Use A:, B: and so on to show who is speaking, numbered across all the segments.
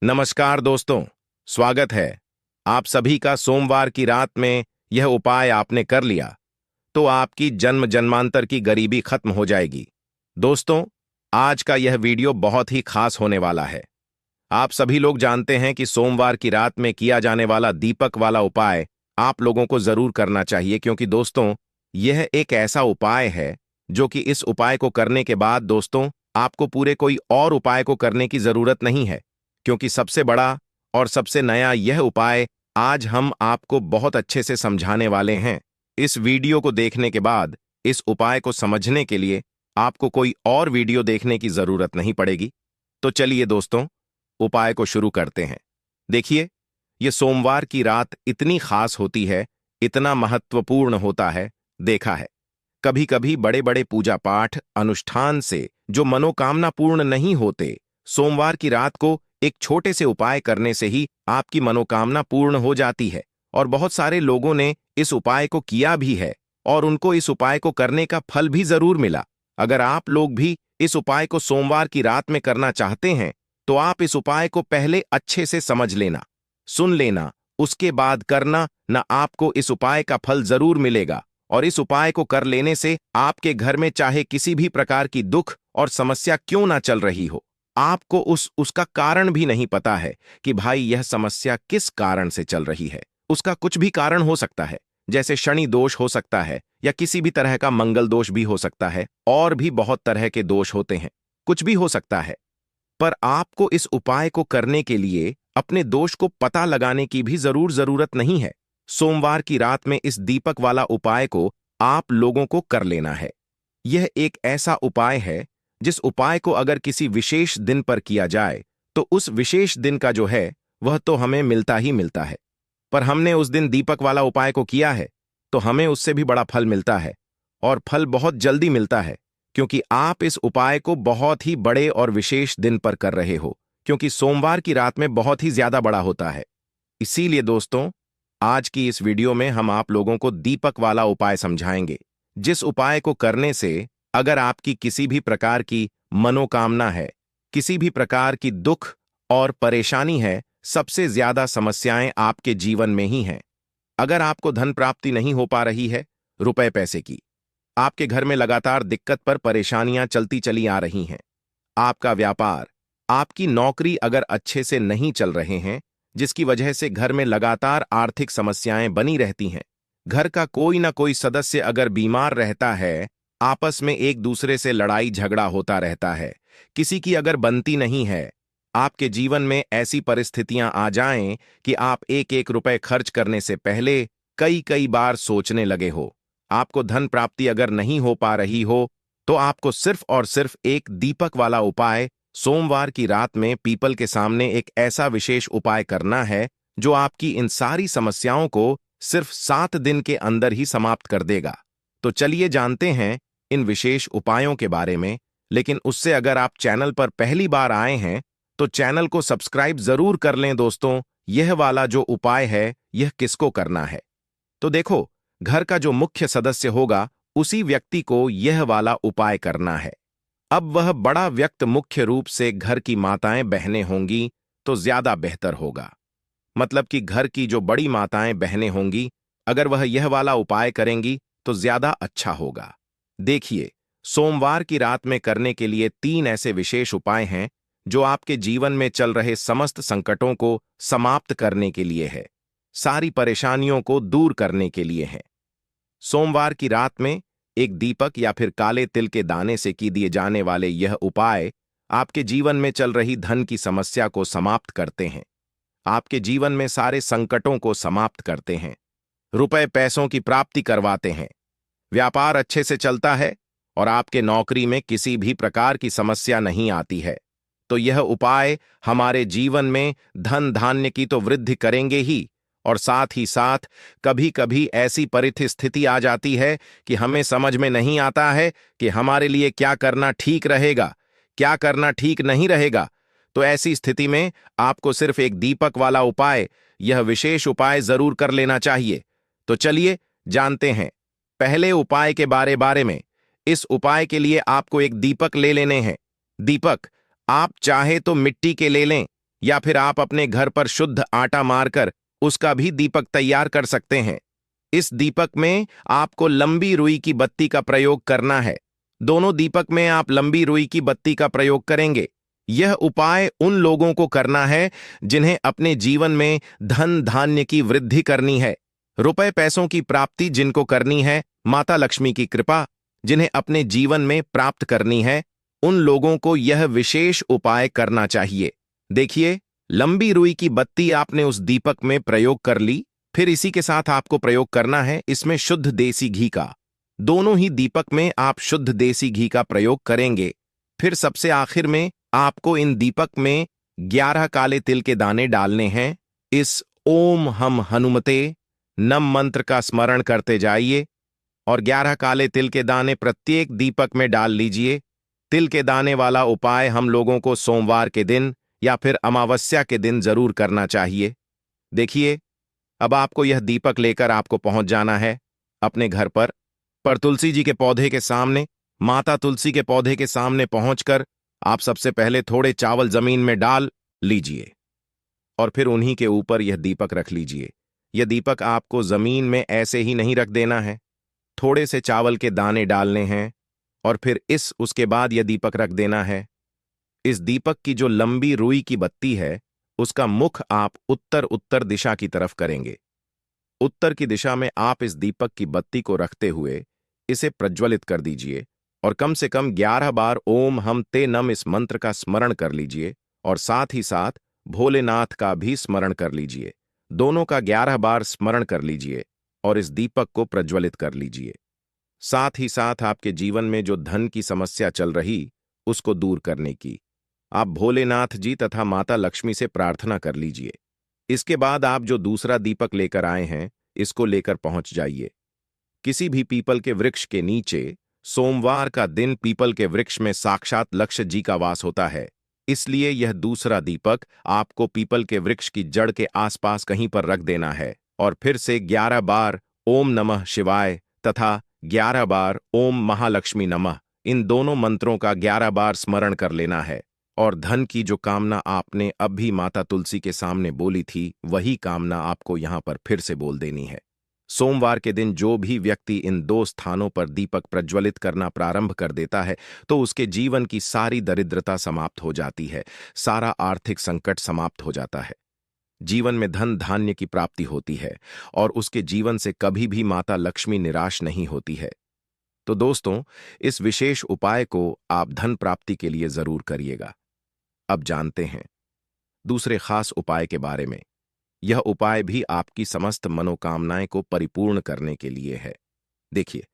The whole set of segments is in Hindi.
A: नमस्कार दोस्तों, स्वागत है आप सभी का। सोमवार की रात में यह उपाय आपने कर लिया तो आपकी जन्म जन्मांतर की गरीबी खत्म हो जाएगी। दोस्तों, आज का यह वीडियो बहुत ही खास होने वाला है। आप सभी लोग जानते हैं कि सोमवार की रात में किया जाने वाला दीपक वाला उपाय आप लोगों को जरूर करना चाहिए, क्योंकि दोस्तों यह एक ऐसा उपाय है जो कि इस उपाय को करने के बाद दोस्तों आपको पूरे कोई और उपाय को करने की जरूरत नहीं है, क्योंकि सबसे बड़ा और सबसे नया यह उपाय आज हम आपको बहुत अच्छे से समझाने वाले हैं। इस वीडियो को देखने के बाद इस उपाय को समझने के लिए आपको कोई और वीडियो देखने की जरूरत नहीं पड़ेगी। तो चलिए दोस्तों, उपाय को शुरू करते हैं। देखिए, यह सोमवार की रात इतनी खास होती है, इतना महत्वपूर्ण होता है। देखा है, कभी कभी बड़े बड़े पूजा पाठ अनुष्ठान से जो मनोकामना पूर्ण नहीं होते, सोमवार की रात को एक छोटे से उपाय करने से ही आपकी मनोकामना पूर्ण हो जाती है। और बहुत सारे लोगों ने इस उपाय को किया भी है और उनको इस उपाय को करने का फल भी जरूर मिला। अगर आप लोग भी इस उपाय को सोमवार की रात में करना चाहते हैं तो आप इस उपाय को पहले अच्छे से समझ लेना, सुन लेना, उसके बाद करना, न आपको इस उपाय का फल जरूर मिलेगा। और इस उपाय को कर लेने से आपके घर में चाहे किसी भी प्रकार की दुख और समस्या क्यों ना चल रही हो, आपको उसका कारण भी नहीं पता है कि भाई यह समस्या किस कारण से चल रही है। उसका कुछ भी कारण हो सकता है, जैसे शनि दोष हो सकता है या किसी भी तरह का मंगल दोष भी हो सकता है, और भी बहुत तरह के दोष होते हैं, कुछ भी हो सकता है। पर आपको इस उपाय को करने के लिए अपने दोष को पता लगाने की भी जरूरत नहीं है। सोमवार की रात में इस दीपक वाला उपाय को आप लोगों को कर लेना है। यह एक ऐसा उपाय है जिस उपाय को अगर किसी विशेष दिन पर किया जाए तो उस विशेष दिन का जो है वह तो हमें मिलता ही मिलता है। पर हमने उस दिन दीपक वाला उपाय को किया है तो हमें उससे भी बड़ा फल मिलता है, और फल बहुत जल्दी मिलता है, क्योंकि आप इस उपाय को बहुत ही बड़े और विशेष दिन पर कर रहे हो, क्योंकि सोमवार की रात में बहुत ही ज्यादा बड़ा होता है। इसीलिए दोस्तों, आज की इस वीडियो में हम आप लोगों को दीपक वाला उपाय समझाएंगे, जिस उपाय को करने से अगर आपकी किसी भी प्रकार की मनोकामना है, किसी भी प्रकार की दुख और परेशानी है, सबसे ज्यादा समस्याएं आपके जीवन में ही हैं। अगर आपको धन प्राप्ति नहीं हो पा रही है, रुपए पैसे की, आपके घर में लगातार दिक्कत पर परेशानियां चलती चली आ रही हैं, आपका व्यापार, आपकी नौकरी अगर अच्छे से नहीं चल रहे हैं, जिसकी वजह से घर में लगातार आर्थिक समस्याएं बनी रहती हैं, घर का कोई ना कोई सदस्य अगर बीमार रहता है, आपस में एक दूसरे से लड़ाई झगड़ा होता रहता है, किसी की अगर बनती नहीं है, आपके जीवन में ऐसी परिस्थितियां आ जाएं कि आप एक एक रुपए खर्च करने से पहले कई कई बार सोचने लगे हो, आपको धन प्राप्ति अगर नहीं हो पा रही हो, तो आपको सिर्फ और सिर्फ एक दीपक वाला उपाय सोमवार की रात में पीपल के सामने एक ऐसा विशेष उपाय करना है जो आपकी इन सारी समस्याओं को सिर्फ 7 दिन के अंदर ही समाप्त कर देगा। तो चलिए जानते हैं इन विशेष उपायों के बारे में। लेकिन उससे अगर आप चैनल पर पहली बार आए हैं तो चैनल को सब्सक्राइब जरूर कर लें। दोस्तों, यह वाला जो उपाय है यह किसको करना है? तो देखो, घर का जो मुख्य सदस्य होगा उसी व्यक्ति को यह वाला उपाय करना है। अब वह बड़ा व्यक्ति मुख्य रूप से घर की माताएं बहनें होंगी तो ज्यादा बेहतर होगा। मतलब कि घर की जो बड़ी माताएं बहनें होंगी, अगर वह यह वाला उपाय करेंगी तो ज्यादा अच्छा होगा। देखिए, सोमवार की रात में करने के लिए 3 ऐसे विशेष उपाय हैं जो आपके जीवन में चल रहे समस्त संकटों को समाप्त करने के लिए है, सारी परेशानियों को दूर करने के लिए है। सोमवार की रात में एक दीपक या फिर काले तिल के दाने से की दिए जाने वाले यह उपाय आपके जीवन में चल रही धन की समस्या को समाप्त करते हैं, आपके जीवन में सारे संकटों को समाप्त करते हैं, रुपए पैसों की प्राप्ति करवाते हैं, व्यापार अच्छे से चलता है और आपके नौकरी में किसी भी प्रकार की समस्या नहीं आती है। तो यह उपाय हमारे जीवन में धन धान्य की तो वृद्धि करेंगे ही, और साथ ही साथ कभी कभी ऐसी परिस्थिति आ जाती है कि हमें समझ में नहीं आता है कि हमारे लिए क्या करना ठीक रहेगा, क्या करना ठीक नहीं रहेगा। तो ऐसी स्थिति में आपको सिर्फ एक दीपक वाला उपाय, यह विशेष उपाय जरूर कर लेना चाहिए। तो चलिए जानते हैं पहले उपाय के बारे में। इस उपाय के लिए आपको एक दीपक ले लेने हैं। दीपक आप चाहे तो मिट्टी के ले लें या फिर आप अपने घर पर शुद्ध आटा मारकर उसका भी दीपक तैयार कर सकते हैं। इस दीपक में आपको लंबी रुई की बत्ती का प्रयोग करना है। दोनों दीपक में आप लंबी रुई की बत्ती का प्रयोग करेंगे। यह उपाय उन लोगों को करना है जिन्हें अपने जीवन में धन धान्य की वृद्धि करनी है, रुपए पैसों की प्राप्ति जिनको करनी है, माता लक्ष्मी की कृपा जिन्हें अपने जीवन में प्राप्त करनी है, उन लोगों को यह विशेष उपाय करना चाहिए। देखिए, लंबी रुई की बत्ती आपने उस दीपक में प्रयोग कर ली। फिर इसी के साथ आपको प्रयोग करना है इसमें शुद्ध देसी घी का। दोनों ही दीपक में आप शुद्ध देसी घी का प्रयोग करेंगे। फिर सबसे आखिर में आपको इन दीपक में 11 काले तिल के दाने डालने हैं। इस ओम हम हनुमते नम मंत्र का स्मरण करते जाइए और 11 काले तिल के दाने प्रत्येक दीपक में डाल लीजिए। तिल के दाने वाला उपाय हम लोगों को सोमवार के दिन या फिर अमावस्या के दिन जरूर करना चाहिए। देखिए, अब आपको यह दीपक लेकर आपको पहुंच जाना है अपने घर पर तुलसी जी के पौधे के सामने, माता तुलसी के पौधे के सामने पहुंचकर आप सबसे पहले थोड़े चावल जमीन में डाल लीजिए और फिर उन्हीं के ऊपर यह दीपक रख लीजिए। यह दीपक आपको जमीन में ऐसे ही नहीं रख देना है, थोड़े से चावल के दाने डालने हैं और फिर उसके बाद यह दीपक रख देना है। इस दीपक की जो लंबी रुई की बत्ती है उसका मुख आप उत्तर उत्तर दिशा की तरफ करेंगे। उत्तर की दिशा में आप इस दीपक की बत्ती को रखते हुए इसे प्रज्वलित कर दीजिए और कम से कम 11 बार ओम हम ते नम इस मंत्र का स्मरण कर लीजिए और साथ ही साथ भोलेनाथ का भी स्मरण कर लीजिए। दोनों का 11 बार स्मरण कर लीजिए और इस दीपक को प्रज्वलित कर लीजिए। साथ ही साथ आपके जीवन में जो धन की समस्या चल रही उसको दूर करने की आप भोलेनाथ जी तथा माता लक्ष्मी से प्रार्थना कर लीजिए। इसके बाद आप जो दूसरा दीपक लेकर आए हैं इसको लेकर पहुंच जाइए किसी भी पीपल के वृक्ष के नीचे। सोमवार का दिन पीपल के वृक्ष में साक्षात लक्ष्य जी का वास होता है, इसलिए यह दूसरा दीपक आपको पीपल के वृक्ष की जड़ के आसपास कहीं पर रख देना है और फिर से 11 बार ओम नमः शिवाय तथा 11 बार ओम महालक्ष्मी नमः इन दोनों मंत्रों का 11 बार स्मरण कर लेना है और धन की जो कामना आपने अब भी माता तुलसी के सामने बोली थी वही कामना आपको यहां पर फिर से बोल देनी है। सोमवार के दिन जो भी व्यक्ति इन 2 स्थानों पर दीपक प्रज्वलित करना प्रारंभ कर देता है तो उसके जीवन की सारी दरिद्रता समाप्त हो जाती है, सारा आर्थिक संकट समाप्त हो जाता है, जीवन में धन धान्य की प्राप्ति होती है और उसके जीवन से कभी भी माता लक्ष्मी निराश नहीं होती है। तो दोस्तों, इस विशेष उपाय को आप धन प्राप्ति के लिए जरूर करिएगा। अब जानते हैं दूसरे खास उपाय के बारे में। यह उपाय भी आपकी समस्त मनोकामनाएं को परिपूर्ण करने के लिए है। देखिए,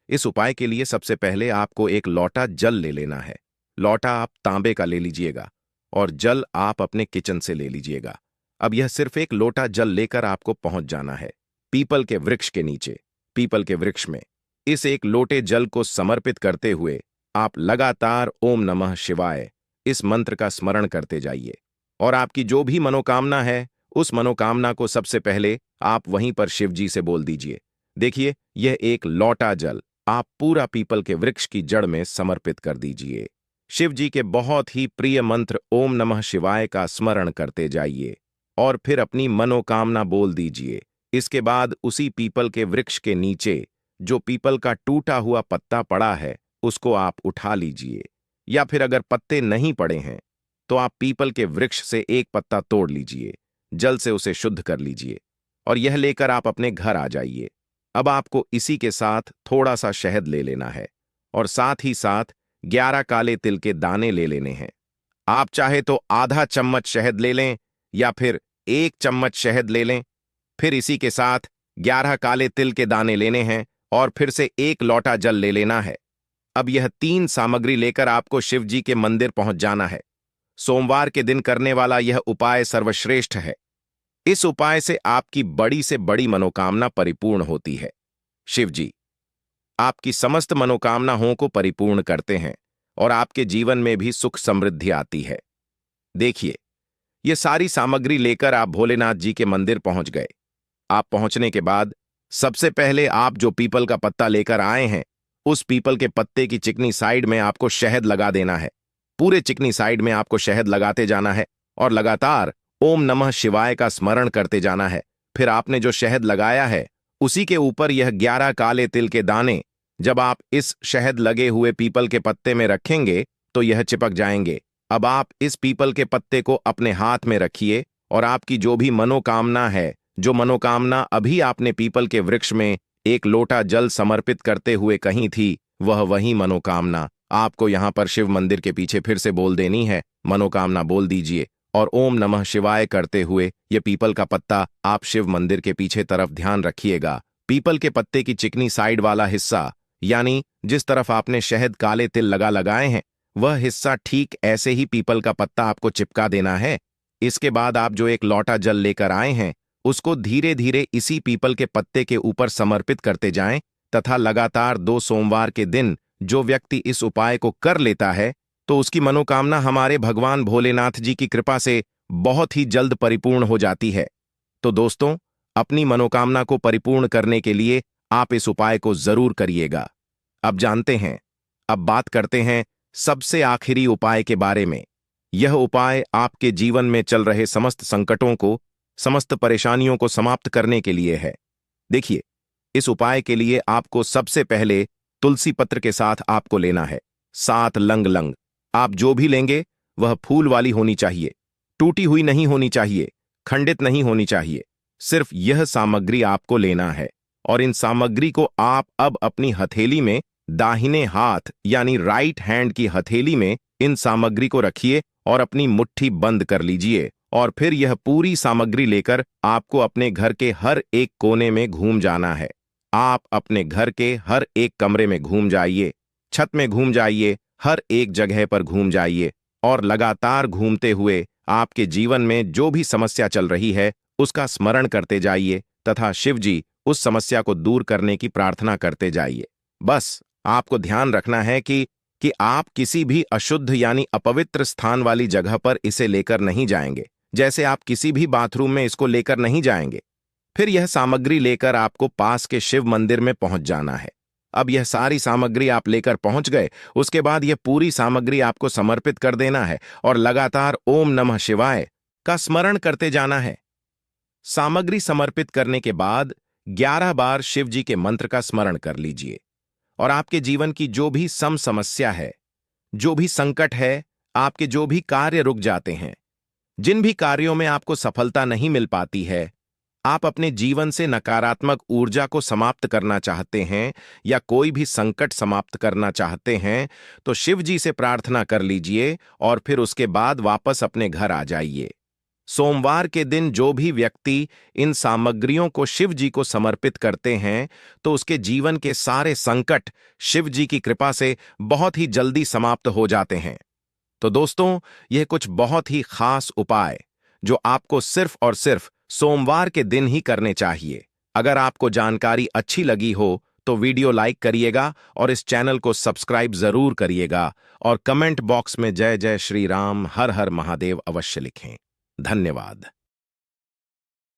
A: इस उपाय के लिए सबसे पहले आपको एक लोटा जल ले लेना है। लोटा आप तांबे का ले लीजिएगा और जल आप अपने किचन से ले लीजिएगा। अब यह सिर्फ एक लोटा जल लेकर आपको पहुंच जाना है पीपल के वृक्ष के नीचे। पीपल के वृक्ष में इस एक लोटे जल को समर्पित करते हुए आप लगातार ओम नमः शिवाय इस मंत्र का स्मरण करते जाइए और आपकी जो भी मनोकामना है उस मनोकामना को सबसे पहले आप वहीं पर शिव जी से बोल दीजिए। देखिए, यह एक लोटा जल आप पूरा पीपल के वृक्ष की जड़ में समर्पित कर दीजिए। शिव जी के बहुत ही प्रिय मंत्र ओम नमः शिवाय का स्मरण करते जाइए और फिर अपनी मनोकामना बोल दीजिए। इसके बाद उसी पीपल के वृक्ष के नीचे जो पीपल का टूटा हुआ पत्ता पड़ा है उसको आप उठा लीजिए, या फिर अगर पत्ते नहीं पड़े हैं तो आप पीपल के वृक्ष से एक पत्ता तोड़ लीजिए, जल से उसे शुद्ध कर लीजिए और यह लेकर आप अपने घर आ जाइए। अब आपको इसी के साथ थोड़ा सा शहद ले लेना है और साथ ही साथ 11 काले तिल के दाने ले लेने हैं। आप चाहे तो आधा चम्मच शहद ले लें या फिर 1 चम्मच शहद ले लें। फिर इसी के साथ 11 काले तिल के दाने लेने हैं और फिर से 1 लोटा जल ले लेना है। अब यह 3 सामग्री लेकर आपको शिव जी के मंदिर पहुंच जाना है। सोमवार के दिन करने वाला यह उपाय सर्वश्रेष्ठ है। इस उपाय से आपकी बड़ी से बड़ी मनोकामना परिपूर्ण होती है। शिव जी आपकी समस्त मनोकामनाओं को परिपूर्ण करते हैं और आपके जीवन में भी सुख समृद्धि आती है। देखिए, ये सारी सामग्री लेकर आप भोलेनाथ जी के मंदिर पहुंच गए। आप पहुंचने के बाद सबसे पहले आप जो पीपल का पत्ता लेकर आए हैं उस पीपल के पत्ते की चिकनी साइड में आपको शहद लगा देना है। पूरे चिकनी साइड में आपको शहद लगाते जाना है और लगातार ओम नमः शिवाय का स्मरण करते जाना है। फिर आपने जो शहद लगाया है उसी के ऊपर यह 11 काले तिल के दाने जब आप इस शहद लगे हुए पीपल के पत्ते में रखेंगे तो यह चिपक जाएंगे। अब आप इस पीपल के पत्ते को अपने हाथ में रखिए और आपकी जो भी मनोकामना है, जो मनोकामना अभी आपने पीपल के वृक्ष में एक लोटा जल समर्पित करते हुए कही थी, वह वही मनोकामना आपको यहां पर शिव मंदिर के पीछे फिर से बोल देनी है। मनोकामना बोल दीजिए और ओम नमः शिवाय करते हुए यह पीपल का पत्ता आप शिव मंदिर के पीछे तरफ ध्यान रखिएगा। पीपल के पत्ते की चिकनी साइड वाला हिस्सा, यानी जिस तरफ आपने शहद काले तिल लगाए हैं, वह हिस्सा ठीक ऐसे ही पीपल का पत्ता आपको चिपका देना है। इसके बाद आप जो एक लोटा जल लेकर आए हैं उसको धीरे धीरे इसी पीपल के पत्ते के ऊपर समर्पित करते जाएं तथा लगातार 2 सोमवार के दिन जो व्यक्ति इस उपाय को कर लेता है तो उसकी मनोकामना हमारे भगवान भोलेनाथ जी की कृपा से बहुत ही जल्द परिपूर्ण हो जाती है। तो दोस्तों, अपनी मनोकामना को परिपूर्ण करने के लिए आप इस उपाय को जरूर करिएगा। अब बात करते हैं सबसे आखिरी उपाय के बारे में। यह उपाय आपके जीवन में चल रहे समस्त संकटों को, समस्त परेशानियों को समाप्त करने के लिए है। देखिए, इस उपाय के लिए आपको सबसे पहले तुलसी पत्र के साथ आपको लेना है 7 लंग। आप जो भी लेंगे वह फूल वाली होनी चाहिए, टूटी हुई नहीं होनी चाहिए, खंडित नहीं होनी चाहिए। सिर्फ यह सामग्री आपको लेना है और इन सामग्री को आप अब अपनी हथेली में, दाहिने हाथ यानी राइट हैंड की हथेली में इन सामग्री को रखिए और अपनी मुट्ठी बंद कर लीजिए। और फिर यह पूरी सामग्री लेकर आपको अपने घर के हर एक कोने में घूम जाना है। आप अपने घर के हर एक कमरे में घूम जाइए, छत में घूम जाइए, हर एक जगह पर घूम जाइए और लगातार घूमते हुए आपके जीवन में जो भी समस्या चल रही है उसका स्मरण करते जाइए तथा शिव जी उस समस्या को दूर करने की प्रार्थना करते जाइए। बस आपको ध्यान रखना है कि आप किसी भी अशुद्ध यानी अपवित्र स्थान वाली जगह पर इसे लेकर नहीं जाएंगे। जैसे आप किसी भी बाथरूम में इसको लेकर नहीं जाएंगे। फिर यह सामग्री लेकर आपको पास के शिव मंदिर में पहुंच जाना है। अब यह सारी सामग्री आप लेकर पहुंच गए, उसके बाद यह पूरी सामग्री आपको समर्पित कर देना है और लगातार ओम नमः शिवाय का स्मरण करते जाना है। सामग्री समर्पित करने के बाद 11 बार शिव जी के मंत्र का स्मरण कर लीजिए और आपके जीवन की जो भी समस्या है, जो भी संकट है, आपके जो भी कार्य रुक जाते हैं, जिन भी कार्यों में आपको सफलता नहीं मिल पाती है, आप अपने जीवन से नकारात्मक ऊर्जा को समाप्त करना चाहते हैं या कोई भी संकट समाप्त करना चाहते हैं, तो शिव जी से प्रार्थना कर लीजिए और फिर उसके बाद वापस अपने घर आ जाइए। सोमवार के दिन जो भी व्यक्ति इन सामग्रियों को शिव जी को समर्पित करते हैं तो उसके जीवन के सारे संकट शिव जी की कृपा से बहुत ही जल्दी समाप्त हो जाते हैं। तो दोस्तों, यह कुछ बहुत ही खास उपाय जो आपको सिर्फ और सिर्फ सोमवार के दिन ही करने चाहिए। अगर आपको जानकारी अच्छी लगी हो तो वीडियो लाइक करिएगा और इस चैनल को सब्सक्राइब जरूर करिएगा और कमेंट बॉक्स में जय जय श्री राम, हर हर महादेव अवश्य लिखें। धन्यवाद।